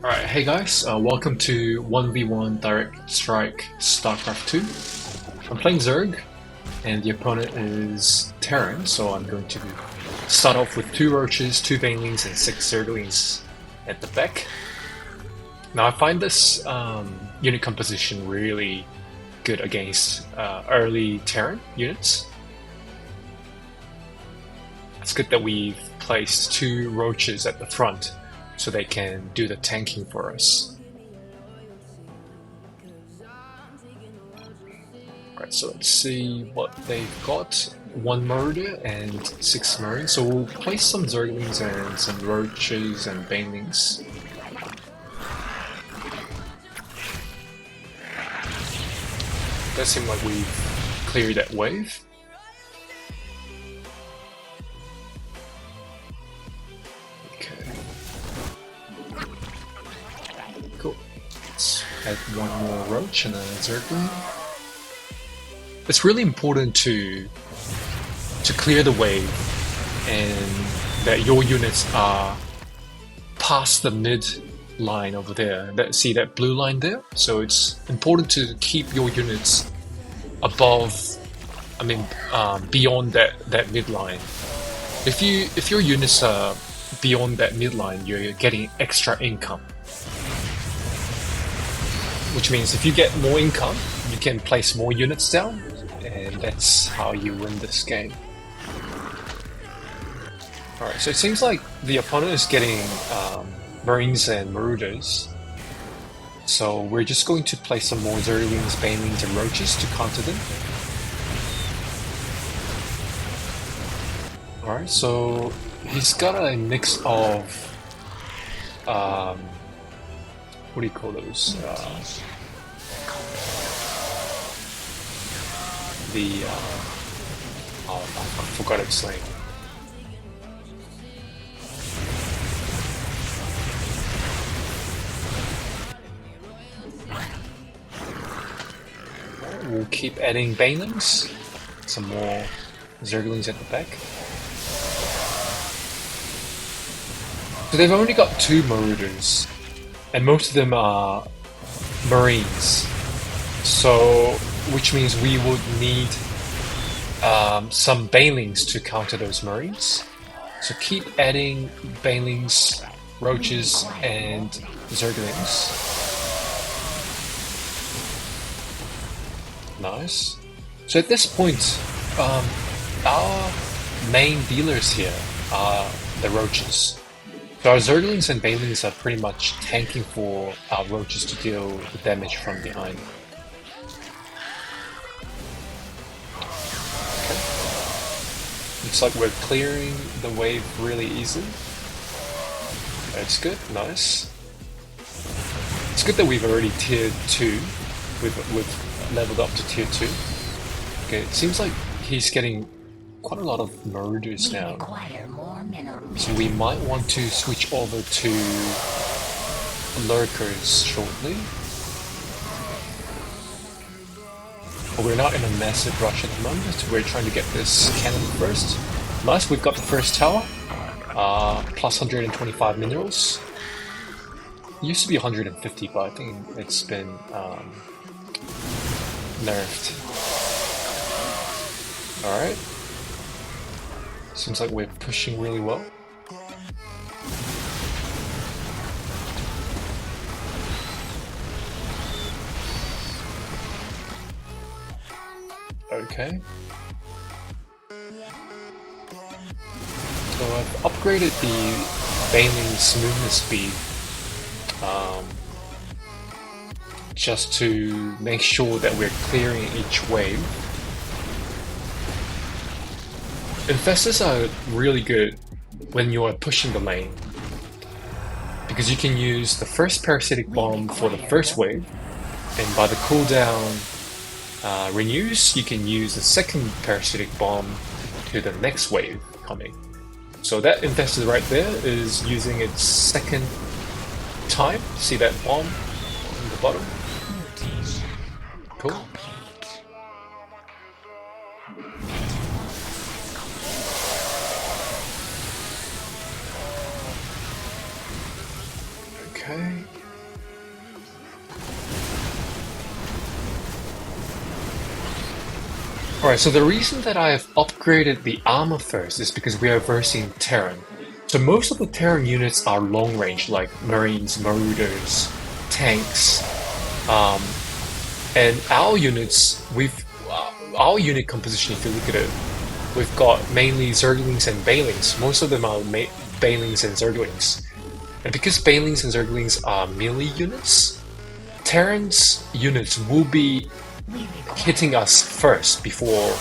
Alright, hey guys, welcome to 1v1 Direct Strike Starcraft 2. I'm playing Zerg, and the opponent is Terran, so I'm going to start off with 2 Roaches, 2 Banelings, and 6 Zerglings at the back. Now I find this unit composition really good against early Terran units. It's good that we've placed 2 Roaches at the front, so they can do the tanking for us. Right, so let's see what they've got. 1 Marauder and 6 Marines. So we'll place some Zerglings and some Roaches and Banelings. Does seem like we've cleared that wave. Cool. Let's add 1 more Roach and a Zergling. It's really important to clear the wave and that your units are past the mid line over there. See that blue line there? So it's important to keep your units above, beyond that mid line. If your units are beyond that mid line, you're getting extra income. Which means if you get more income, you can place more units down, and that's how you win this game. Alright, so it seems like the opponent is getting Marines and Marauders. So we're just going to place some more Zerglings, Banelings, and Roaches to counter them. Alright, so he's got a mix of what do you call those? I forgot its name. We'll keep adding Banelings, some more Zerglings at the back. So they've only got 2 Marauders, and most of them are Marines. So, which means we would need some Banelings to counter those Marines. So keep adding Banelings, Roaches, and Zerglings. Nice. So at this point, our main dealers here are the Roaches. So our Zerglings and Banelings are pretty much tanking for our Roaches to deal the damage from behind. Okay. Looks like we're clearing the wave really easily. That's good, nice. It's good that we've already tiered 2. We've leveled up to tier 2. Okay, it seems like he's getting quite a lot of Marauders now. So we might want to switch over to Lurkers shortly. But we're not in a massive rush at the moment. We're trying to get this cannon first. Nice, we've got the first tower. Plus 125 minerals. It used to be 150, but I think it's been nerfed. Alright. Seems like we're pushing really well. Okay. So I've upgraded the Baneling's movement speed just to make sure that we're clearing each wave. Infestors are really good when you are pushing the lane, because you can use the first parasitic bomb for the first wave, and by the cooldown renews, you can use the second parasitic bomb to the next wave coming. So that infestor right there is using its second time. See that bomb on the bottom? Cool. Okay. Alright, so the reason that I have upgraded the armor first is because we are versing Terran. So most of the Terran units are long range, like Marines, Marauders, tanks, and our units, our unit composition, if you look at it, we've got mainly Zerglings and Banelings. Most of them are Banelings and Zerglings. And because Banelings and Zerglings are melee units, Terran's units will be hitting us first before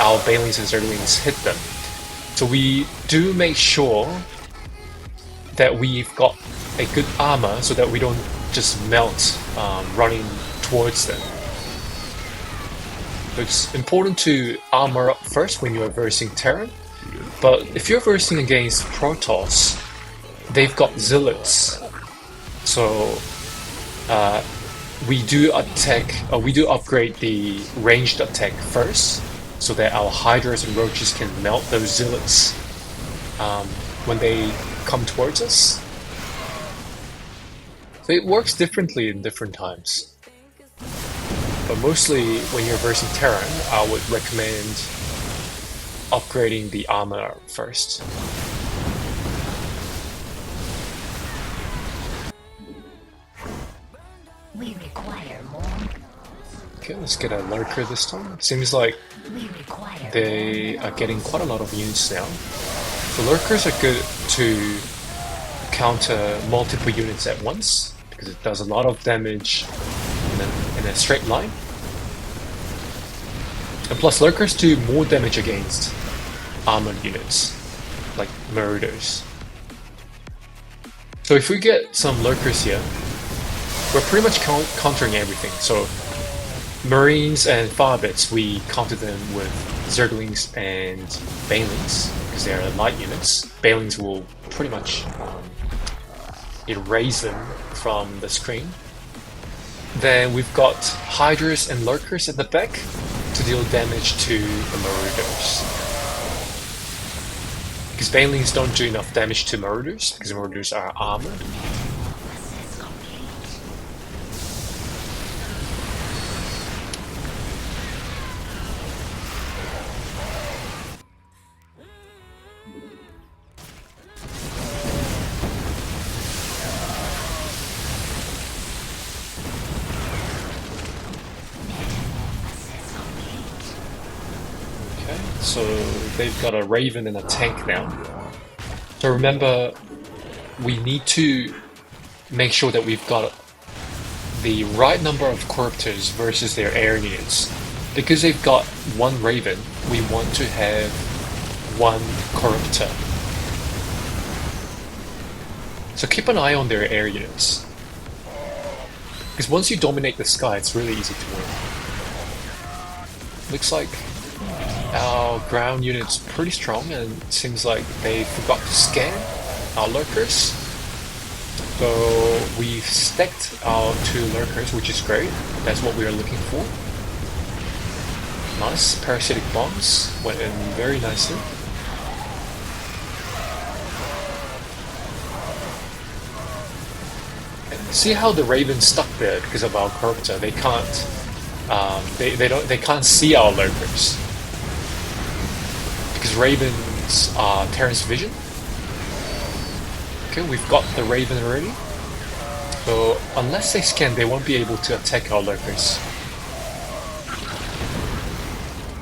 our Banelings and Zerglings hit them. So we do make sure that we've got a good armor so that we don't just melt running towards them. So it's important to armor up first when you're versing Terran, but if you're versing against Protoss, they've got Zealots. So we do upgrade the ranged attack first, so that our Hydras and Roaches can melt those Zealots when they come towards us. So it works differently in different times. But mostly when you're versing Terran, I would recommend upgrading the armor first. We require more. Okay, let's get a lurker this time. Seems like they are getting quite a lot of units now. So lurkers are good to counter multiple units at once, because it does a lot of damage in a straight line. And plus lurkers do more damage against armored units, like Marauders. So if we get some lurkers here, we're pretty much countering everything. So Marines and Firebits, we counter them with Zerglings and Banelings, because they are light units. Banelings will pretty much erase them from the screen. Then we've got Hydras and Lurkers at the back to deal damage to the Marauders. Because Banelings don't do enough damage to Marauders, because Marauders are armored. So they've got a Raven and a tank now. So remember, we need to make sure that we've got the right number of Corruptors versus their air units. Because they've got one Raven, we want to have one Corruptor. So keep an eye on their air units. Because once you dominate the sky, it's really easy to win. Looks like our ground unit's pretty strong, and it seems like they forgot to scan our lurkers. So we've stacked our 2 lurkers, which is great. That's what we are looking for. Nice. Parasitic bombs went in very nicely. And see how the Raven's stuck there because of our Corruptor. They can't. They can't see our lurkers. Because Ravens are Terran's vision. Okay, we've got the Raven already. So unless they scan, they won't be able to attack our lurkers.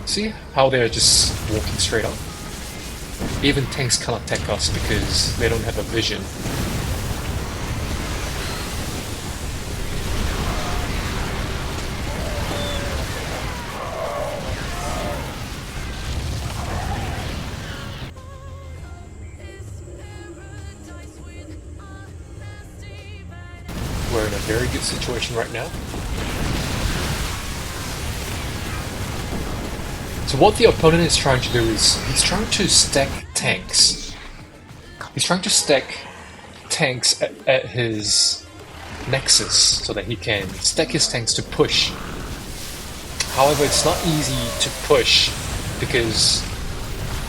See how they're just walking straight up? Even tanks can't attack us because they don't have a vision. We're in a very good situation right now. So what the opponent is trying to do is, he's trying to stack tanks. He's trying to stack tanks at his nexus so that he can stack his tanks to push. However, it's not easy to push because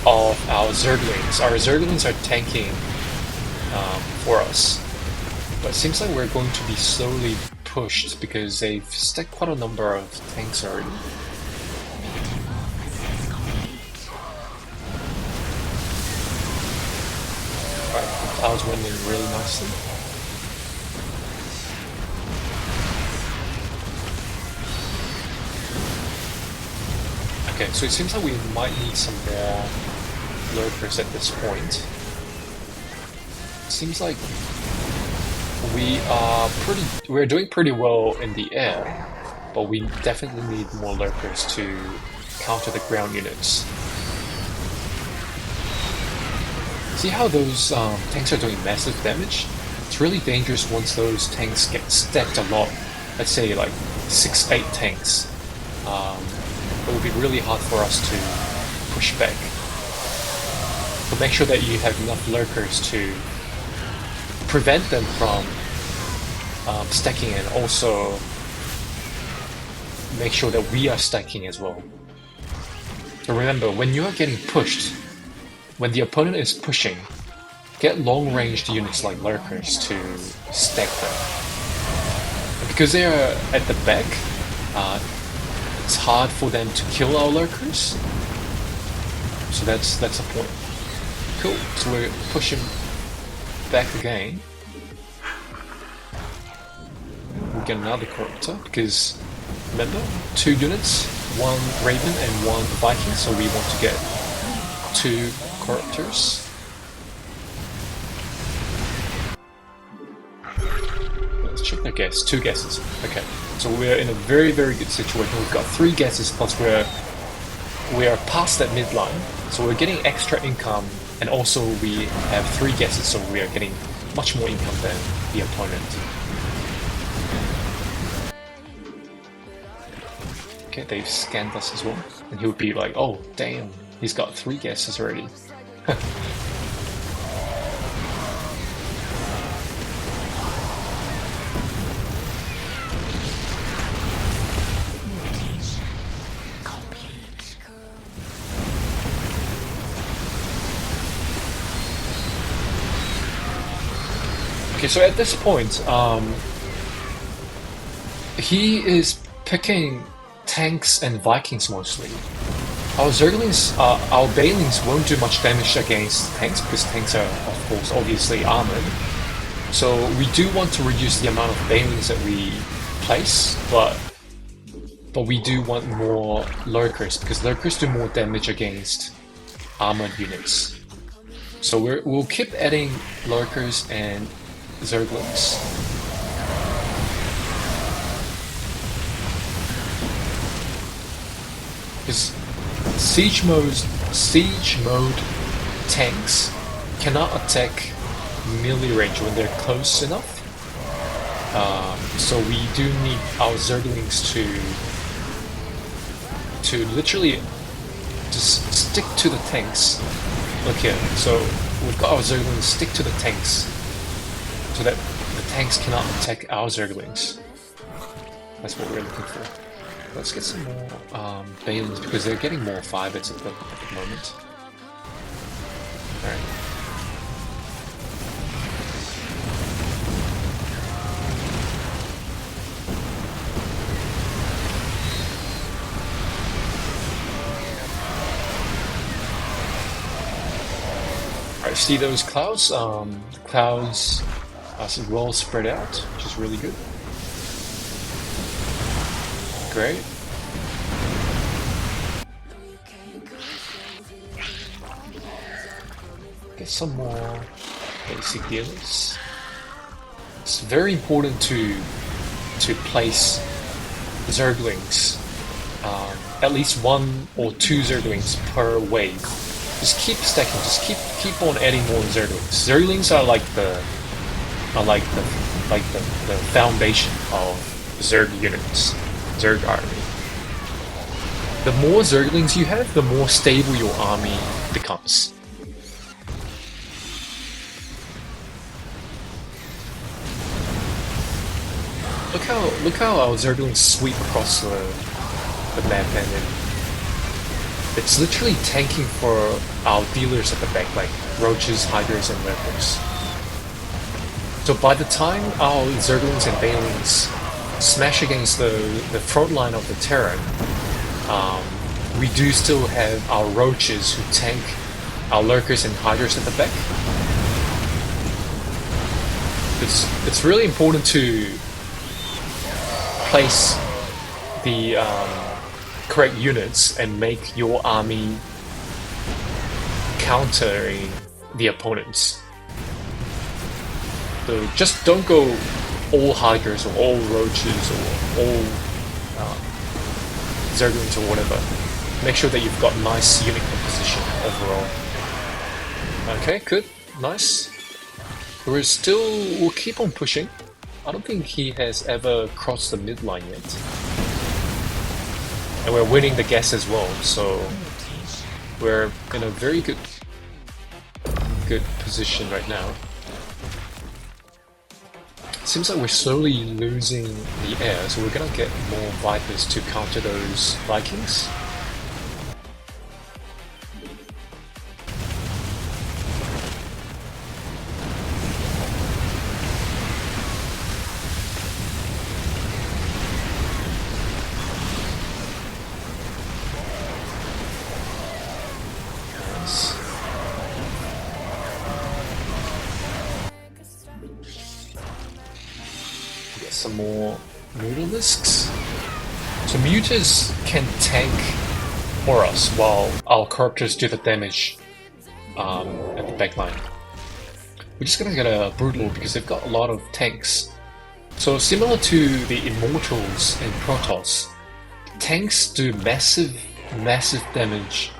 of our Zerglings. Our Zerglings are tanking for us. But it seems like we're going to be slowly pushed because they've stacked quite a number of tanks already. Alright, the clouds went in really nicely. Okay, so it seems like we might need some more lurkers at this point. It seems like we're doing pretty well in the air, but we definitely need more lurkers to counter the ground units. See how those tanks are doing massive damage? It's really dangerous once those tanks get stacked a lot. Let's say like 6-8 tanks. It will be really hard for us to push back. So make sure that you have enough lurkers to prevent them from stacking, and also make sure that we are stacking as well. So remember, when you are getting pushed, when the opponent is pushing, get long-ranged units like lurkers to stack them. And because they are at the back, it's hard for them to kill our lurkers. So that's the point. Cool. So we're pushing back again. We get another corruptor because remember, 2 units, 1 Raven and 1 Viking, so we want to get 2 corruptors. Let's check their guess. 2 guesses. Okay, so we're in a very, very good situation. We've got 3 guesses plus we are past that midline, so we're getting extra income, and also we have 3 guesses, so we are getting much more income than the opponent. Okay, they've scanned us as well, and he would be like, oh damn, he's got 3 guesses already. Okay, so at this point, he is picking tanks and Vikings mostly. Our Zerglings, our Banelings won't do much damage against tanks because tanks are, of course, obviously armored. So we do want to reduce the amount of Banelings that we place, but we do want more lurkers because lurkers do more damage against armored units. So we'll keep adding lurkers and Zerglings. Because siege mode tanks cannot attack melee range when they're close enough. So we do need our Zerglings to literally just stick to the tanks. Look here. So we've got our Zerglings stick to the tanks, so that the tanks cannot attack our Zerglings. That's what we're looking for. Let's get some more Banelings because they're getting more fibers at the moment. Alright. Alright, see those clouds? The clouds are well spread out, which is really good. Great. Get some more basic dealers. It's very important to place Zerglings, at least 1 or 2 Zerglings per wave. Just keep stacking. Just keep on adding more Zerglings. Zerglings are like the foundation of Zerg units. Zerg army. The more Zerglings you have, the more stable your army becomes. Look how our Zerglings sweep across the map, and it's literally tanking for our dealers at the back, like roaches, hydras, and lurkers. So by the time our Zerglings and Banelings smash against the front line of the Terran, we do still have our Roaches who tank our Lurkers and Hydras at the back. It's really important to place the correct units and make your army countering the opponents. So just don't go all Hydras or all Roaches or all Zerglings or whatever. Make sure that you've got nice unit composition overall. Okay, good, nice. We'll keep on pushing. I don't think he has ever crossed the midline yet. And we're winning the gas as well, so we're in a very good position right now. Seems like we're slowly losing the air, so we're gonna get more Vipers to counter those Vikings. Some more Mutalisks. So Mutas can tank for us while our characters do the damage at the backline. We're just gonna get a Brutal because they've got a lot of tanks. So similar to the Immortals and Protoss, tanks do massive damage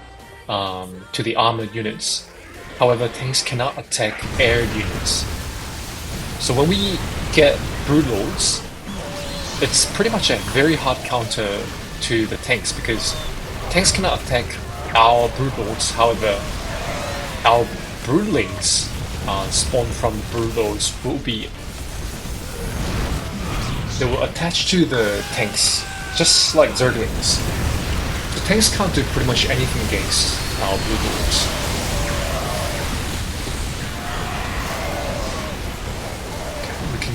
to the armored units. However, tanks cannot attack air units. So when we get Brutals, it's pretty much a very hard counter to the tanks because tanks cannot attack our Brutals. However, our Broodlings spawned from Brutals they will attach to the tanks, just like Zerglings. The tanks can't do pretty much anything against our Brutals.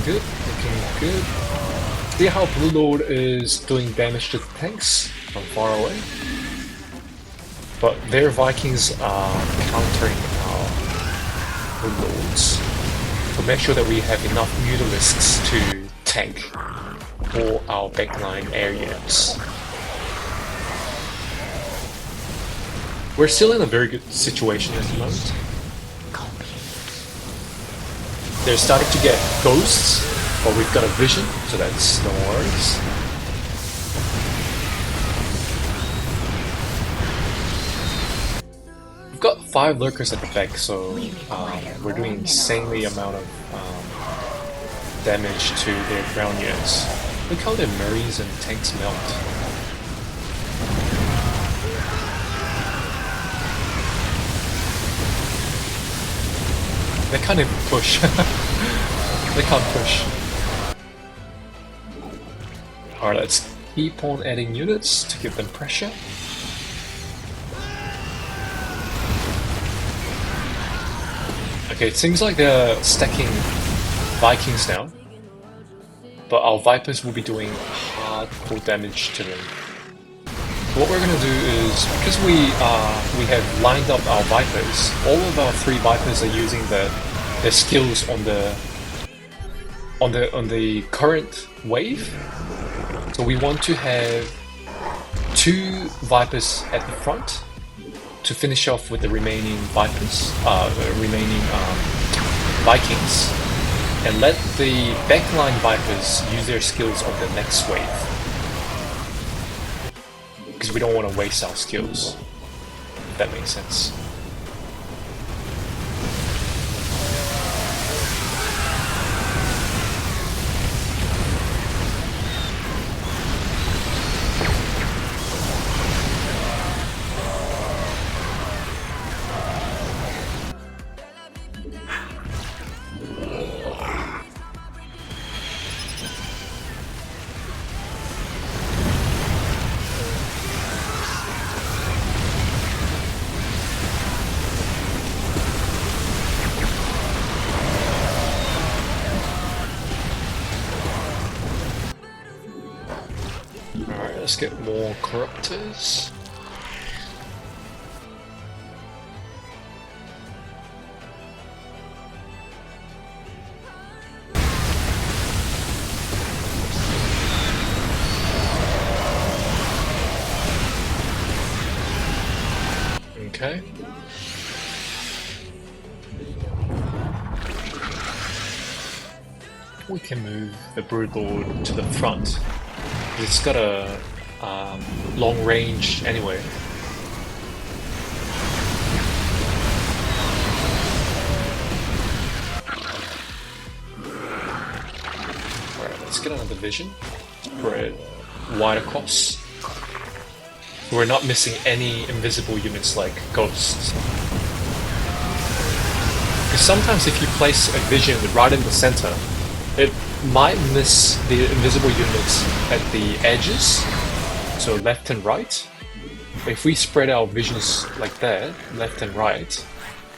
Good, looking good. See how Blue Lord is doing damage to the tanks from far away? But their Vikings are countering our Blue Lords. So make sure that we have enough Mutalisks to tank all our backline air units. We're still in a very good situation at the moment. They're starting to get ghosts, but we've got a vision, so that's no worries. We've got 5 Lurkers at the back, so we're doing insanely amount of damage to their ground units. Look how their Marines and tanks melt. They can't even push. They can't push. Alright, let's keep on adding units to give them pressure. Okay, it seems like they're stacking Vikings now. But our Vipers will be doing hardcore damage to them. What we're gonna do is, because we have lined up our Vipers, all of our 3 Vipers are using their skills on the current wave. So we want to have 2 Vipers at the front to finish off with the remaining Vipers, Vikings, and let the backline Vipers use their skills on the next wave. Because we don't want to waste our skills, if that makes sense. Let's get more corruptors. Okay. We can move the Broodlord to the front. It's got a long range anyway. Alright, let's get another vision. Spread wide across. We're not missing any invisible units like ghosts. Because sometimes if you place a vision right in the center, it might miss the invisible units at the edges, so left and right. But if we spread our visions like that, left and right,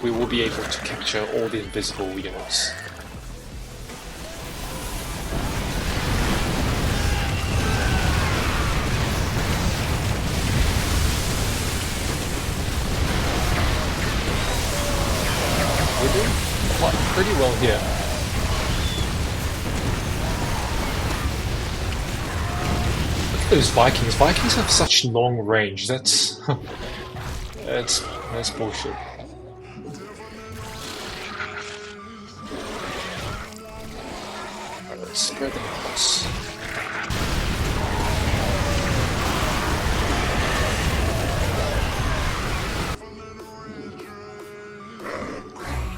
we will be able to capture all the invisible units. We're doing pretty well here. Those Vikings. Vikings have such long range. That's that's bullshit. Alright, let's spread them across.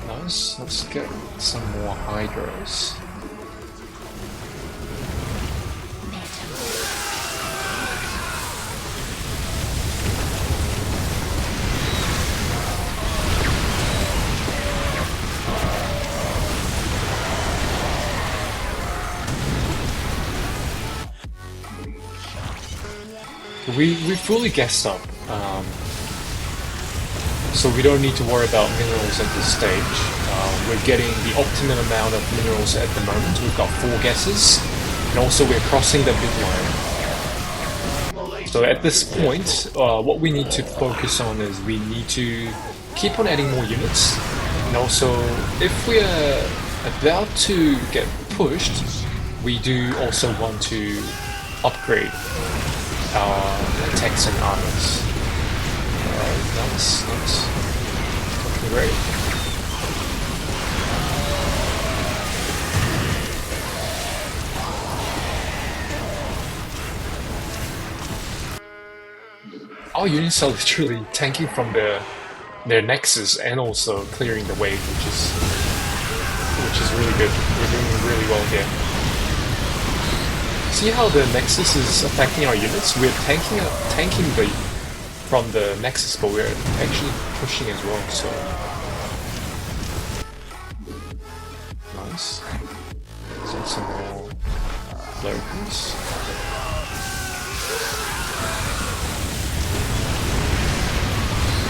Nice. Let's get some more Hydras. We fully gassed up, so we don't need to worry about minerals at this stage. We're getting the optimum amount of minerals at the moment. We've got 4 gases, and also we're crossing the midline. So at this point, what we need to focus on is we need to keep on adding more units, and also if we're about to get pushed, we do also want to upgrade our attacks and armors. Nice. Looking great. Our units are literally tanking from their nexus and also clearing the wave, which is really good. We're doing really well here. See how the nexus is affecting our units? We're tanking from the nexus, but we're actually pushing as well, so nice. Send some more locals.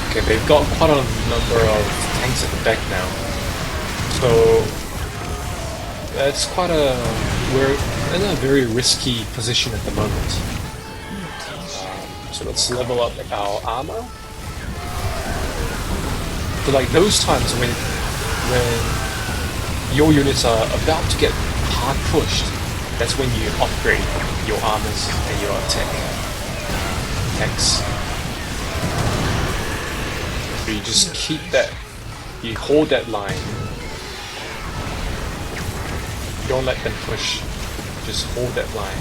Okay, they've got quite a number of tanks at the back now, so it's quite a we're in a very risky position at the moment. So let's level up our armor. So like those times when your units are about to get hard pushed, that's when you upgrade your armors and your attacks. So you just keep that, you hold that line. Don't let them push. Just hold that line.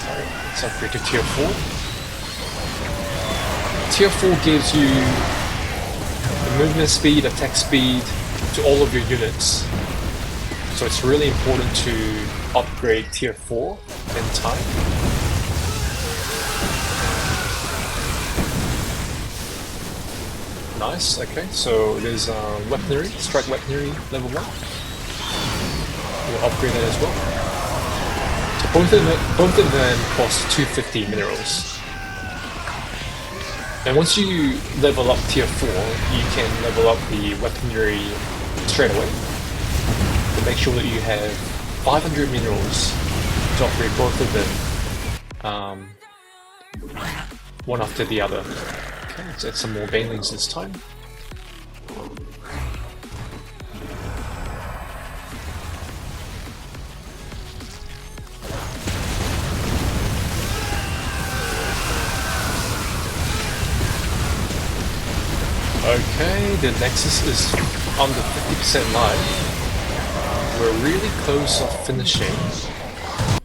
Alright, let's upgrade to tier 4. Tier 4 gives you the movement speed, attack speed to all of your units. So it's really important to upgrade tier 4 in time. Nice, okay, so there's weaponry, strike weaponry level 1. We'll upgrade that as well. So both of them cost 250 minerals. And once you level up tier 4, you can level up the weaponry straight away. The make sure that you have 500 minerals to upgrade both of them, one after the other. Okay, let's add some more Banelings this time. Okay, the Nexus is under 50% live. We're really close of finishing.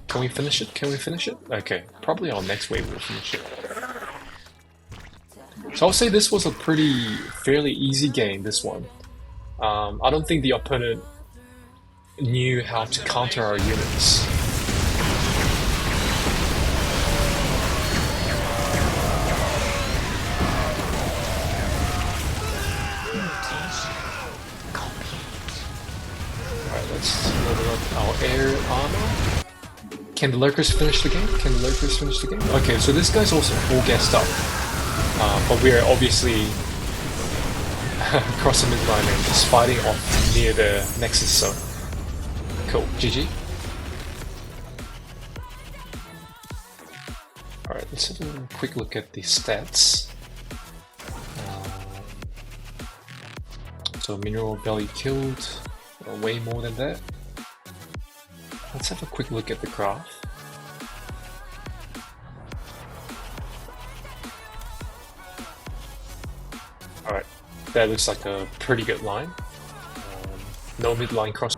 Can we finish it? Can we finish it? Okay, probably our next wave will finish it. So I'll say this was a fairly easy game, this one. I don't think the opponent knew how to counter our units. Alright, let's level up our air armor. Can the lurkers finish the game? Can the lurkers finish the game? Okay, so this guy's also full gassed up. But we're obviously across the midline and just fighting off near the Nexus, so cool. GG. Alright, let's have a quick look at the stats. So mineral belly killed, way more than that. Let's have a quick look at the graph. Alright, that looks like a pretty good line. No midline cross.